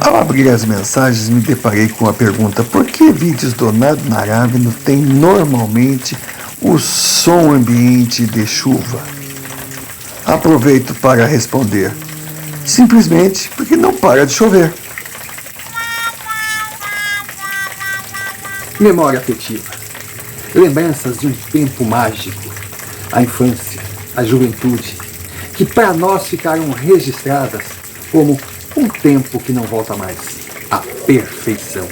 Ao abrir as mensagens, me deparei com a pergunta: por que vídeos do Nado Naravno têm normalmente o som ambiente de chuva? Aproveito para responder: simplesmente porque não para de chover. Memória afetiva. Lembranças de um tempo mágico. A infância, a juventude, que para nós ficaram registradas como um tempo que não volta mais. A perfeição.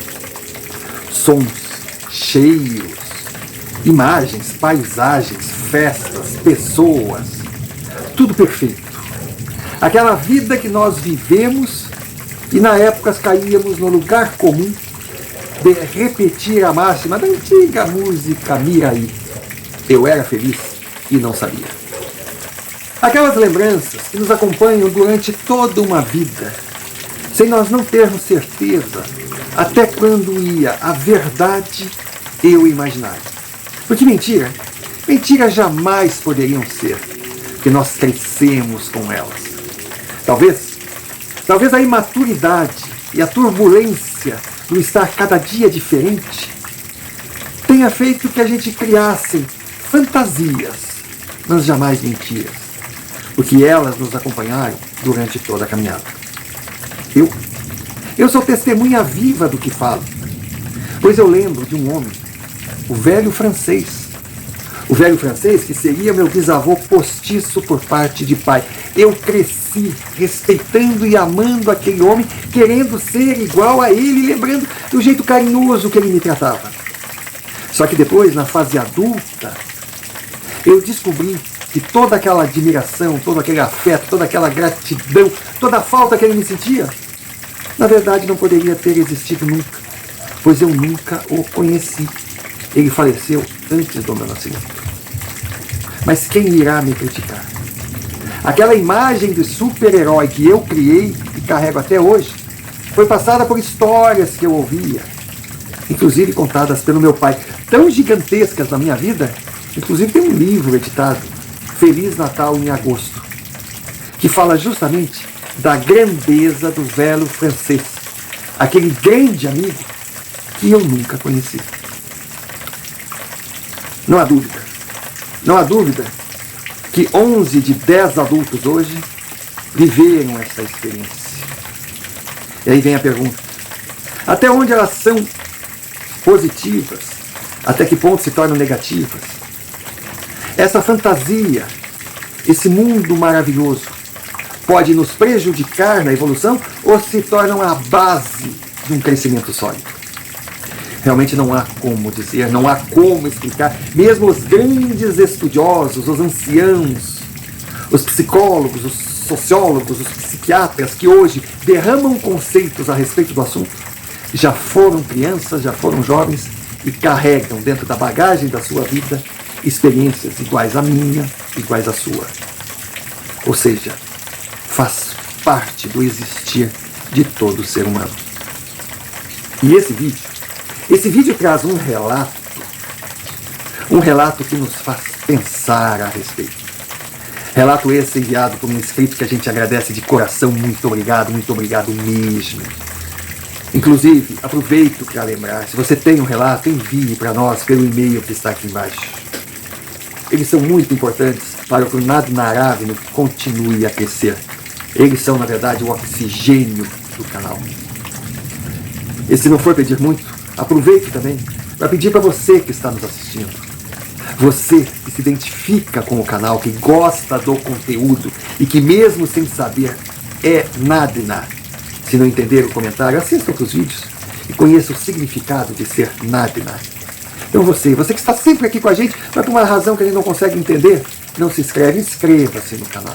Sons, cheiros, imagens, paisagens, festas, pessoas. Tudo perfeito. Aquela vida que nós vivemos e na época caíamos no lugar comum de repetir a máxima da antiga música Miraí. Eu era feliz e não sabia. Aquelas lembranças que nos acompanham durante toda uma vida, sem nós não termos certeza até quando ia a verdade e o imaginário. Porque mentiras jamais poderiam ser, porque nós crescemos com elas. Talvez a imaturidade e a turbulência do estar cada dia diferente tenha feito que a gente criasse fantasias, mas jamais mentiras, porque elas nos acompanharam durante toda a caminhada. Eu sou testemunha viva do que falo, pois eu lembro de um homem, o velho francês que seria meu bisavô postiço por parte de pai. Eu cresci respeitando e amando aquele homem, querendo ser igual a ele, lembrando do jeito carinhoso que ele me tratava. Só que depois, na fase adulta, eu descobri que toda aquela admiração, todo aquele afeto, toda aquela gratidão, toda a falta que ele me sentia, na verdade não poderia ter existido nunca, pois eu nunca o conheci. Ele faleceu antes do meu nascimento. Mas quem irá me criticar? Aquela imagem de super-herói que eu criei e carrego até hoje foi passada por histórias que eu ouvia, inclusive contadas pelo meu pai, tão gigantescas na minha vida. Inclusive tem um livro editado, Feliz Natal em Agosto, que fala justamente da grandeza do velho francês, aquele grande amigo que eu nunca conheci. Não há dúvida que 11 de 10 adultos hoje viveram essa experiência. E aí vem a pergunta: até onde elas são positivas? Até que ponto se tornam negativas? Essa fantasia, esse mundo maravilhoso, pode nos prejudicar na evolução ou se tornam a base de um crescimento sólido? Realmente não há como dizer, não há como explicar. Mesmo os grandes estudiosos, os anciãos, os psicólogos, os sociólogos, os psiquiatras que hoje derramam conceitos a respeito do assunto, já foram crianças, já foram jovens e carregam dentro da bagagem da sua vida experiências iguais à minha, iguais à sua. Ou seja, faz parte do existir de todo ser humano. E esse vídeo traz um relato que nos faz pensar a respeito. Relato esse enviado por um inscrito que a gente agradece de coração. Muito obrigado mesmo. Inclusive, aproveito para lembrar, se você tem um relato, envie para nós pelo e-mail que está aqui embaixo. Eles são muito importantes para que o Nado Naravno continue a crescer. Eles são, na verdade, o oxigênio do canal. E se não for pedir muito, aproveito também para pedir para você que está nos assistindo, você que se identifica com o canal, que gosta do conteúdo e que mesmo sem saber é Nadina. Se não entender o comentário, assista outros vídeos e conheça o significado de ser Nadina. Então você que está sempre aqui com a gente, mas por uma razão que a gente não consegue entender, não se inscreve, inscreva-se no canal.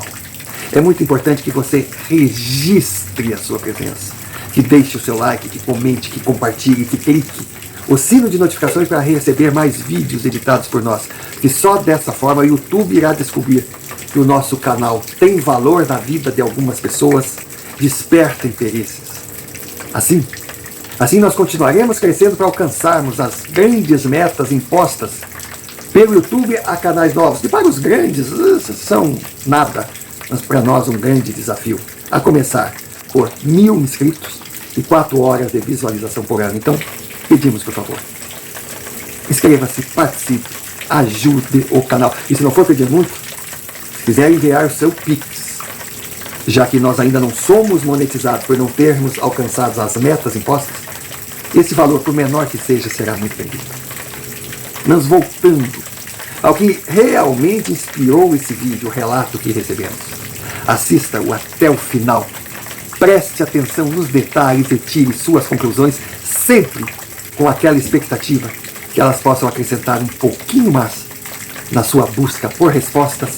É muito importante que você registre a sua presença, que deixe o seu like, que comente, que compartilhe, que clique o sino de notificações para receber mais vídeos editados por nós. Que só dessa forma o YouTube irá descobrir que o nosso canal tem valor na vida de algumas pessoas, desperta interesses. Assim nós continuaremos crescendo para alcançarmos as grandes metas impostas pelo YouTube a canais novos, que para os grandes são nada, mas para nós um grande desafio. A começar por 1000 inscritos, e 4 horas de visualização por ano. Então, pedimos, por favor, inscreva-se, participe, ajude o canal. E se não for pedir muito, se quiser enviar o seu Pix, já que nós ainda não somos monetizados por não termos alcançado as metas impostas, esse valor, por menor que seja, será muito bem-vindo. Mas voltando ao que realmente inspirou esse vídeo, o relato que recebemos. Assista-o até o final. Preste atenção nos detalhes e tire suas conclusões, sempre com aquela expectativa que elas possam acrescentar um pouquinho mais na sua busca por respostas,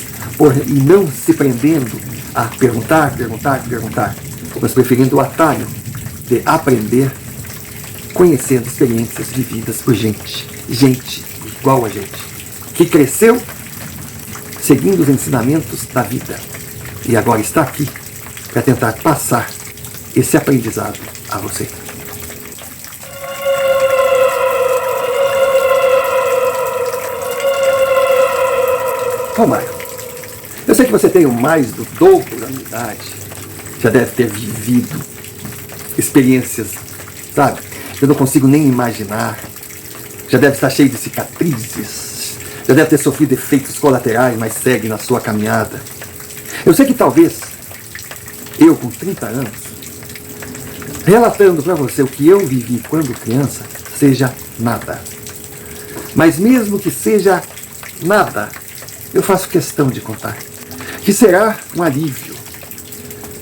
e não se prendendo a perguntar, mas preferindo o atalho de aprender, conhecendo experiências vividas por gente igual a gente, que cresceu seguindo os ensinamentos da vida e agora está aqui para tentar passar esse aprendizado a você. Romário, eu sei que você tem mais do dobro da minha idade, já deve ter vivido experiências, sabe? Eu não consigo nem imaginar. Já deve estar cheio de cicatrizes, já deve ter sofrido efeitos colaterais, mas segue na sua caminhada. Eu sei que talvez eu, com 30 anos, relatando para você o que eu vivi quando criança, seja nada. Mas mesmo que seja nada, eu faço questão de contar, que será um alívio.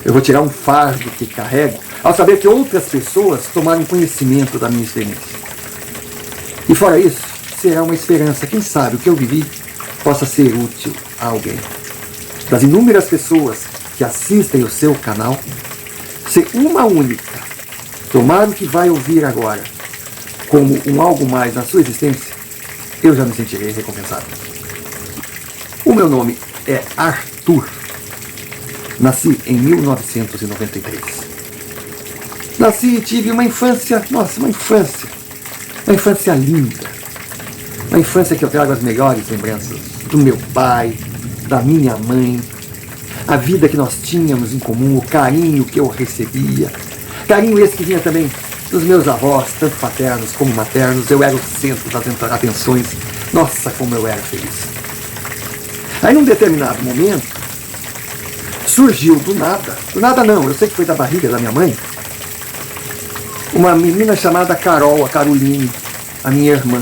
Eu vou tirar um fardo que carrego ao saber que outras pessoas tomaram conhecimento da minha experiência. E fora isso, será uma esperança, quem sabe o que eu vivi possa ser útil a alguém. Das inúmeras pessoas que assistem o seu canal, se uma única tomar o que vai ouvir agora como um algo mais na sua existência, eu já me sentirei recompensado. O meu nome é Arthur. Nasci em 1993. Nasci e tive uma infância, uma infância linda. Uma infância que eu trago as melhores lembranças do meu pai, da minha mãe, a vida que nós tínhamos em comum, o carinho que eu recebia. Carinho esse que vinha também dos meus avós, tanto paternos como maternos. Eu era o centro das atenções. Nossa, como eu era feliz. Aí num determinado momento, surgiu do nada não, eu sei que foi da barriga da minha mãe, uma menina chamada Carol, a Caroline, a minha irmã.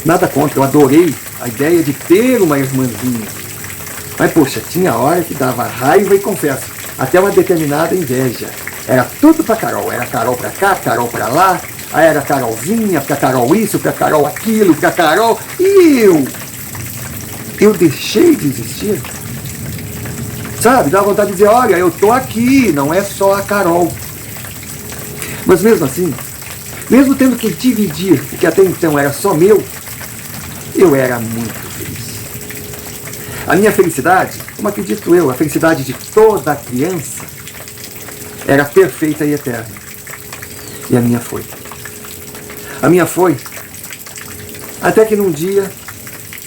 Nada contra, eu adorei a ideia de ter uma irmãzinha. Mas, poxa, tinha hora que dava raiva e, confesso, até uma determinada inveja. Era tudo pra Carol. Era Carol pra cá, Carol pra lá. Aí era Carolzinha, pra Carol isso, pra Carol aquilo, pra Carol... E eu deixei de existir. Sabe, dá vontade de dizer, olha, eu tô aqui, não é só a Carol. Mas mesmo assim, mesmo tendo que dividir o que até então era só meu, eu era muito feliz. A minha felicidade, como acredito eu, a felicidade de toda criança, era perfeita e eterna. E a minha foi. A minha foi. Até que num dia,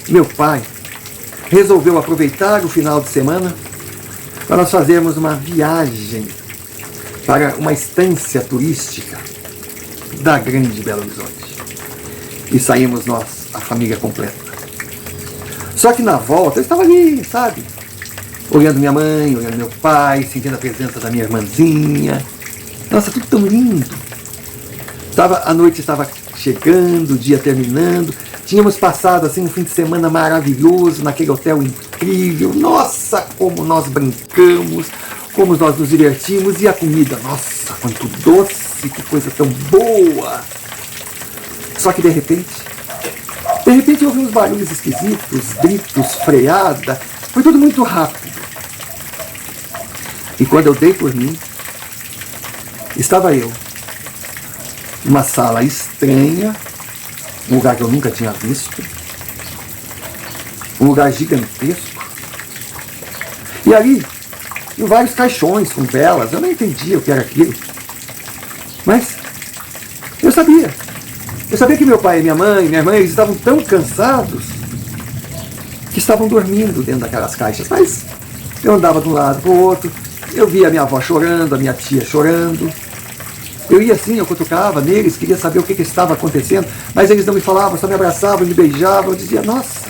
meu pai resolveu aproveitar o final de semana para nós fazermos uma viagem para uma estância turística da Grande Belo Horizonte. E saímos nós, a família completa. Só que na volta, eu estava ali, sabe? Olhando minha mãe, olhando meu pai, sentindo a presença da minha irmãzinha. Nossa, tudo tão lindo. A noite estava chegando, o dia terminando. Tínhamos passado assim um fim de semana maravilhoso, naquele hotel incrível. Nossa, como nós brincamos, como nós nos divertimos. E a comida, nossa, quanto doce, que coisa tão boa. Só que de repente eu ouvi uns barulhos esquisitos, gritos, freada. Foi tudo muito rápido. E quando eu dei por mim, estava eu numa sala estranha, um lugar que eu nunca tinha visto, um lugar gigantesco. E ali, em vários caixões com velas, eu não entendia o que era aquilo. Mas eu sabia. Eu sabia que meu pai e minha irmã, eles estavam tão cansados que estavam dormindo dentro daquelas caixas. Mas eu andava de um lado para o outro, eu via a minha avó chorando, a minha tia chorando. Eu ia assim, eu cutucava neles, queria saber o que estava acontecendo, mas eles não me falavam, só me abraçavam, me beijavam. Eu dizia, nossa.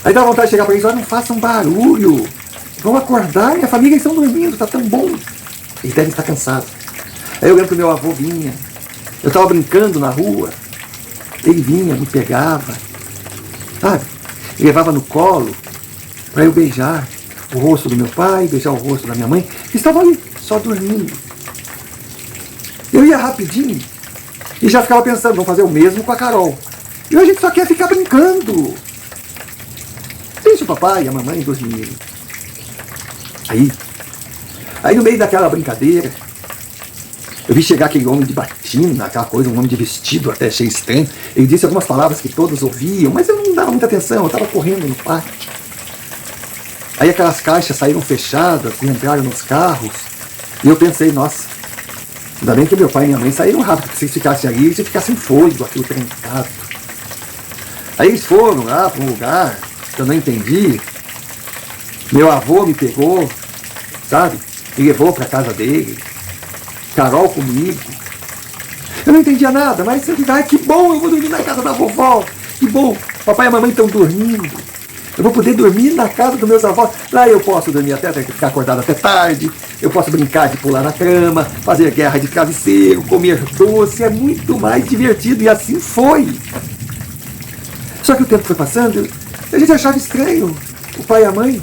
Aí dava vontade de chegar para eles, olha, não façam barulho, vão acordar, minha família estão dormindo, está tão bom. Eles devem estar cansados. Aí eu lembro que o meu avô vinha, eu estava brincando na rua, ele vinha, me pegava, sabe? Me levava no colo para eu beijar o rosto do meu pai, beijar o rosto da minha mãe, que estavam ali, só dormindo. Eu ia rapidinho e já ficava pensando, vou fazer o mesmo com a Carol. E a gente só quer ficar brincando. Deixa o papai e a mamãe dormirem. Aí no meio daquela brincadeira, eu vi chegar aquele homem de batina, aquela coisa, um homem de vestido, até achei estranho. Ele disse algumas palavras que todos ouviam, mas eu não dava muita atenção, eu estava correndo no pátio. Aí aquelas caixas saíram fechadas e entraram nos carros. E eu pensei, nossa, ainda bem que meu pai e minha mãe saíram rápido, porque se eles ficassem ali, eles iam ficar sem fôlego, aquilo trancado. Aí eles foram lá para um lugar que eu não entendi. Meu avô me pegou, sabe? Me levou para a casa dele. Carol comigo. Eu não entendia nada, mas eu digo, ai, que bom, eu vou dormir na casa da vovó. Que bom, papai e mamãe estão dormindo. Eu vou poder dormir na casa dos meus avós. Lá eu posso dormir até ficar acordado até tarde. Eu posso brincar de pular na cama, fazer guerra de travesseiro, comer doce. É muito mais divertido. E assim foi. Só que o tempo foi passando, a gente achava estranho. O pai e a mãe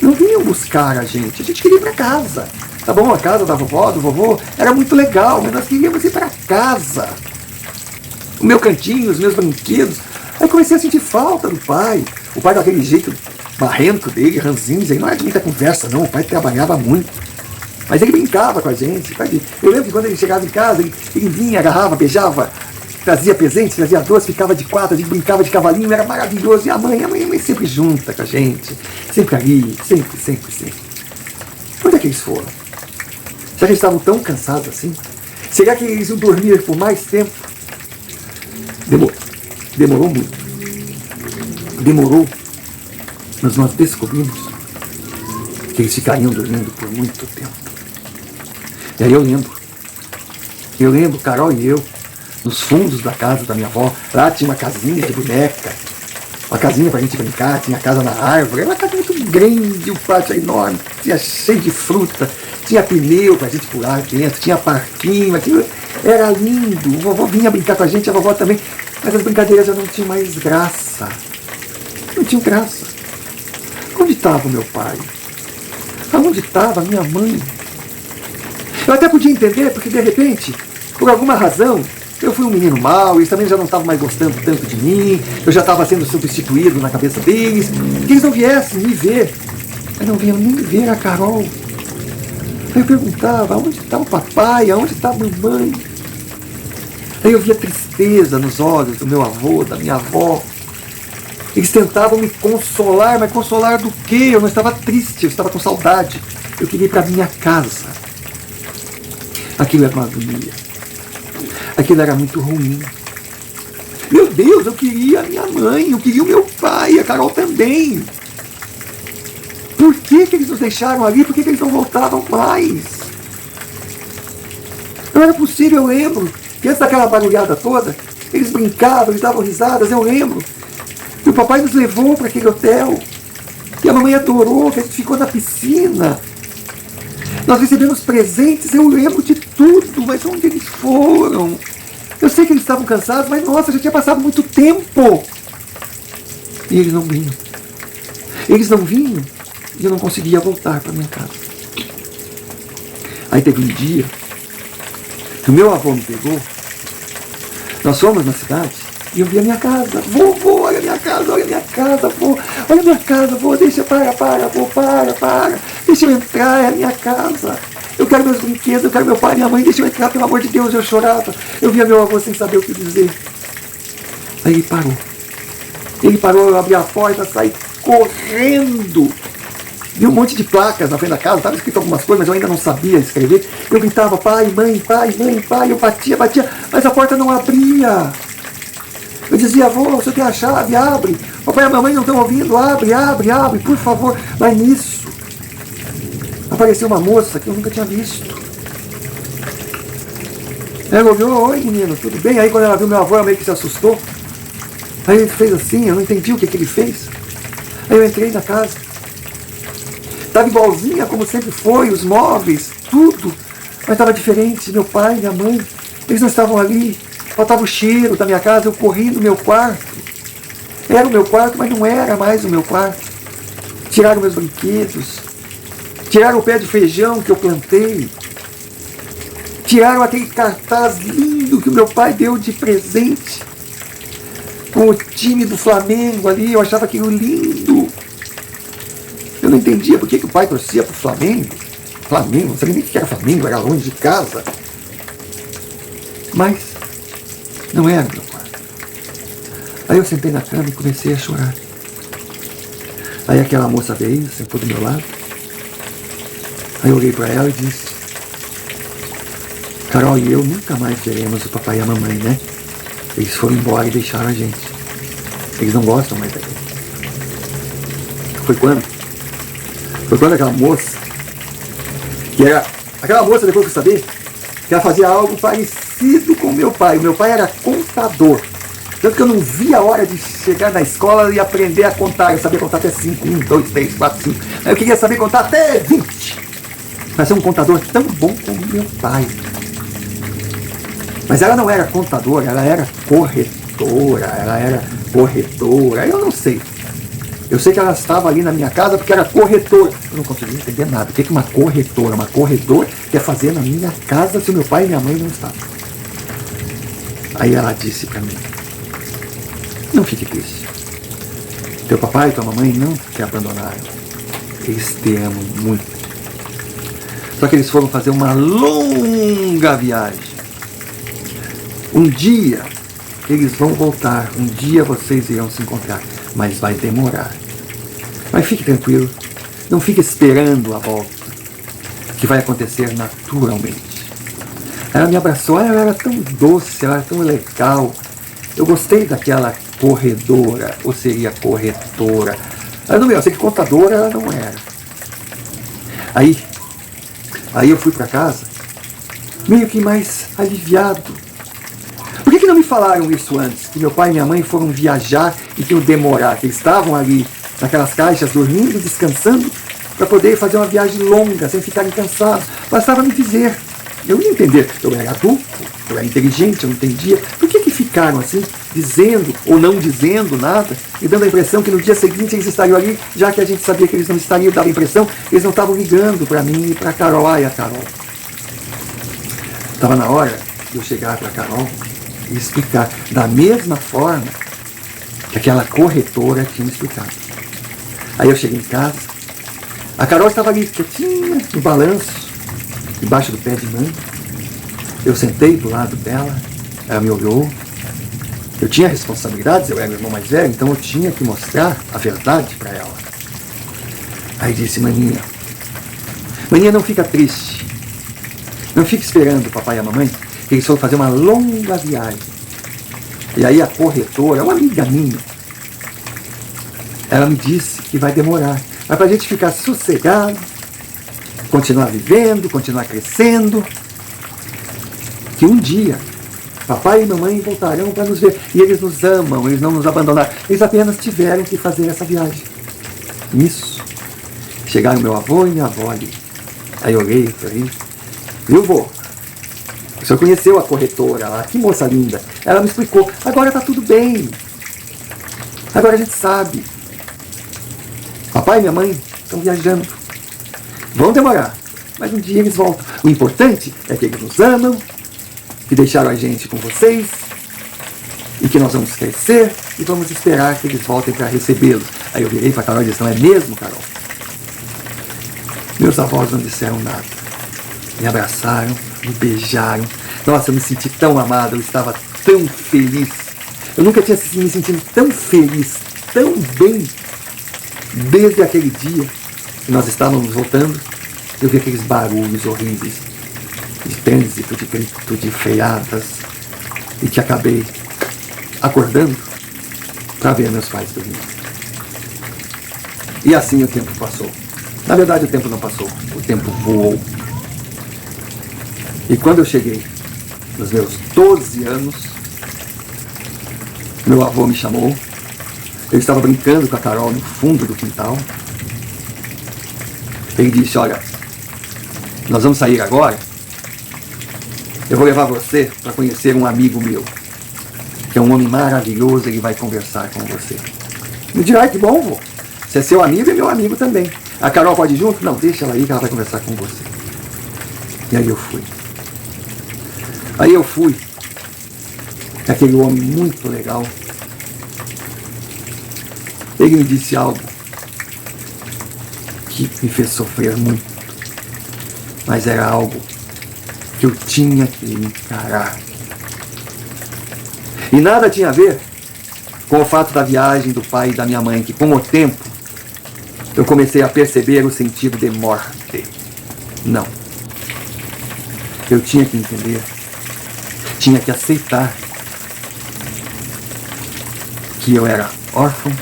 não vinham buscar a gente queria ir para casa. Tá bom, a casa da vovó, do vovô, era muito legal, mas nós queríamos ir para casa. O meu cantinho, os meus brinquedos. Aí comecei a sentir falta do pai. O pai daquele jeito marrento dele, ranzinza, ele não era de muita conversa não, o pai trabalhava muito. Mas ele brincava com a gente. Eu lembro que quando ele chegava em casa, ele vinha, agarrava, beijava, trazia presentes, trazia doce, ficava de quatro, a gente brincava de cavalinho, era maravilhoso. E a mãe sempre junta com a gente, sempre ali, sempre. Onde é que eles foram? Será que eles estavam tão cansados assim? Será que eles iam dormir por mais tempo? Demorou muito. Demorou, mas nós descobrimos que eles ficariam dormindo por muito tempo. E aí eu lembro, Carol e eu, nos fundos da casa da minha avó, lá tinha uma casinha de boneca, uma casinha pra gente brincar, tinha a casa na árvore, era uma casa muito grande, o pátio era enorme, tinha cheio de fruta, tinha pneu pra gente pular dentro, tinha parquinho, aquilo era lindo, o vovô vinha brincar com a gente, a vovó também, mas as brincadeiras já não tinham mais graça. Não tinham graça. Onde estava o meu pai? Aonde estava a minha mãe? Eu até podia entender, porque de repente, por alguma razão, eu fui um menino mau, eles também já não estavam mais gostando tanto de mim, eu já estava sendo substituído na cabeça deles, que eles não viessem me ver. Mas não vinham nem ver a Carol. Aí eu perguntava, aonde está o papai? Aonde está a mamãe? Aí eu via tristeza nos olhos do meu avô, da minha avó. Eles tentavam me consolar, mas consolar do quê? Eu não estava triste, eu estava com saudade. Eu queria ir para minha casa. Aquilo era uma agonia. Aquilo era muito ruim. Meu Deus, eu queria a minha mãe, eu queria o meu pai, a Carol também. Por que eles nos deixaram ali? Por que eles não voltavam mais? Não era possível, eu lembro, que antes daquela barulhada toda, eles brincavam, eles davam risadas, eu lembro. E o papai nos levou para aquele hotel. E a mamãe adorou, que a gente ficou na piscina. Nós recebemos presentes, eu lembro de tudo, mas onde eles foram? Eu sei que eles estavam cansados, mas nossa, já tinha passado muito tempo. E eles não vinham. Eles não vinham e eu não conseguia voltar para minha casa. Aí teve um dia que o meu avô me pegou. Nós fomos na cidade e eu vi a minha casa. Vovô, olha a minha casa, olha a minha casa, vô. Olha a minha casa, vô, deixa, vô, para. Deixa eu entrar, é a minha casa. Eu quero meus brinquedos, eu quero meu pai e minha mãe, deixa eu entrar, pelo amor de Deus, eu chorava. Eu via meu avô sem saber o que dizer. Aí ele parou. Eu abri a porta, saí correndo. Vi um monte de placas na frente da casa, estava escrito algumas coisas, mas eu ainda não sabia escrever. Eu gritava, pai, mãe, eu batia, mas a porta não abria. Eu dizia, avô, você tem a chave, abre. Papai e a mamãe não estão ouvindo, abre, por favor. Mas nisso, apareceu uma moça que eu nunca tinha visto. Ela olhou, oi menino, tudo bem? Aí quando ela viu meu avô, ela meio que se assustou. Aí ele fez assim, eu não entendi o que ele fez. Aí eu entrei na casa. Estava igualzinha como sempre foi, os móveis, tudo. Mas estava diferente. Meu pai, minha mãe, eles não estavam ali. Faltava o cheiro da minha casa, eu corri no meu quarto. Era o meu quarto, mas não era mais o meu quarto. Tiraram meus brinquedos. Tiraram o pé de feijão que eu plantei. Tiraram aquele cartaz lindo que o meu pai deu de presente. Com o time do Flamengo ali, eu achava aquilo lindo. Eu não entendia por que o pai torcia pro Flamengo. Flamengo, não sabia nem o que era Flamengo, era longe de casa. Mas não era meu quarto. Aí eu sentei na cama e comecei a chorar. Aí aquela moça veio, sentou do meu lado. Aí eu olhei para ela e disse: Carol e eu nunca mais veremos o papai e a mamãe, né? Eles foram embora e deixaram a gente. Eles não gostam mais da gente. Foi quando? Foi quando aquela moça, aquela moça, depois eu fui saber, que ela fazia algo parecido com o meu pai. O meu pai era contador. Tanto que eu não via a hora de chegar na escola e aprender a contar. Eu sabia contar até 5, 1, 2, 3, 4, 5. Aí eu queria saber contar até 20. Mas ser um contador tão bom como meu pai. Mas ela não era contadora, ela era corretora, eu não sei. Eu sei que ela estava ali na minha casa porque era corretora. Eu não conseguia entender nada. O que uma corretora quer fazer na minha casa se o meu pai e minha mãe não estavam? Aí ela disse para mim: não fique triste. Teu papai e tua mamãe não te abandonaram. Eles te amam muito. Só que eles foram fazer uma longa viagem. Um dia eles vão voltar, um dia vocês irão se encontrar, mas vai demorar. Mas fique tranquilo, não fique esperando a volta, que vai acontecer naturalmente. Ela me abraçou, ela era tão doce, ela era tão legal. Eu gostei daquela corredora, ou seria corretora. Ela não, eu sei que contadora ela não era. Aí eu fui para casa, meio que mais aliviado. Por que não me falaram isso antes? Que meu pai e minha mãe foram viajar e que iam demorar, que eles estavam ali naquelas caixas, dormindo, descansando, para poder fazer uma viagem longa, sem ficarem cansados. Bastava me dizer. Eu ia entender. Eu era adulto, eu era inteligente, eu entendia. Por que ficaram assim, dizendo ou não dizendo nada, e dando a impressão que no dia seguinte eles estariam ali, já que a gente sabia que eles não estariam, dava a impressão que eles não estavam ligando para mim e para a Carol. Ai, a Carol. Estava na hora de eu chegar para a Carol e explicar da mesma forma que aquela corretora tinha explicado. Aí eu cheguei em casa, a Carol estava ali quietinha, no balanço, debaixo do pé de manga. Eu sentei do lado dela, ela me olhou. Eu tinha responsabilidades, eu era o irmão mais velho, então eu tinha que mostrar a verdade para ela. Aí disse: maninha, não fica triste, não fique esperando o papai e a mamãe, que eles foram fazer uma longa viagem. E aí a corretora, uma amiga minha, ela me disse que vai demorar, mas para a gente ficar sossegado, continuar vivendo, continuar crescendo, que um dia papai e mamãe voltarão para nos ver. E eles nos amam, eles não nos abandonaram. Eles apenas tiveram que fazer essa viagem. Nisso, chegaram meu avô e minha avó ali. Aí eu olhei, falei: viu, vô? O senhor conheceu a corretora lá, que moça linda. Ela me explicou: agora está tudo bem. Agora a gente sabe. Papai e minha mãe estão viajando. Vão demorar, mas um dia eles voltam. O importante é que eles nos amam, que deixaram a gente com vocês, e que nós vamos crescer e vamos esperar que eles voltem para recebê-los. Aí eu virei para a Carol e disse: não é mesmo, Carol? Meus avós não disseram nada. Me abraçaram, me beijaram. Nossa, eu me senti tão amado, eu estava tão feliz. Eu nunca tinha me sentido tão feliz, tão bem, desde aquele dia que nós estávamos voltando. Eu vi aqueles barulhos horríveis de trânsito, de grito, de freadas, e que acabei acordando para ver meus pais dormindo. E assim o tempo passou. Na verdade, o tempo não passou, o tempo voou. E quando eu cheguei nos meus 12 anos, meu avô me chamou. Eu estava brincando com a Carol no fundo do quintal. Ele disse: olha, nós vamos sair agora. Eu vou levar você para conhecer um amigo meu, que é um homem maravilhoso, ele vai conversar com você. Eu disse: ai, que bom, vô. Se é seu amigo, é meu amigo também. A Carol pode ir junto? Não, deixa ela aí que ela vai conversar com você. E aí eu fui. Aquele homem muito legal. Ele me disse algo que me fez sofrer muito. Mas era algo que eu tinha que encarar. E nada tinha a ver com o fato da viagem do pai e da minha mãe, que com o tempo eu comecei a perceber o sentido de morte. Não. Eu tinha que entender, tinha que aceitar que eu era órfão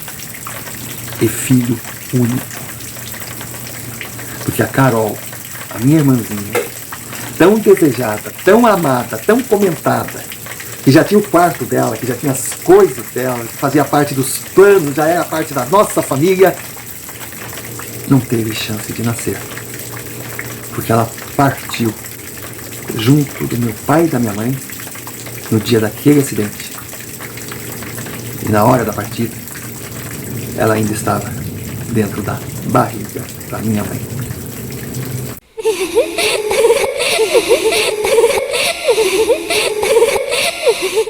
e filho único. Porque a Carol, a minha irmãzinha, tão desejada, tão amada, tão comentada, que já tinha o quarto dela, que já tinha as coisas dela, que fazia parte dos planos, já era parte da nossa família, não teve chance de nascer. Porque ela partiu junto do meu pai e da minha mãe no dia daquele acidente. E na hora da partida, ela ainda estava dentro da barriga da minha mãe. Hehehehe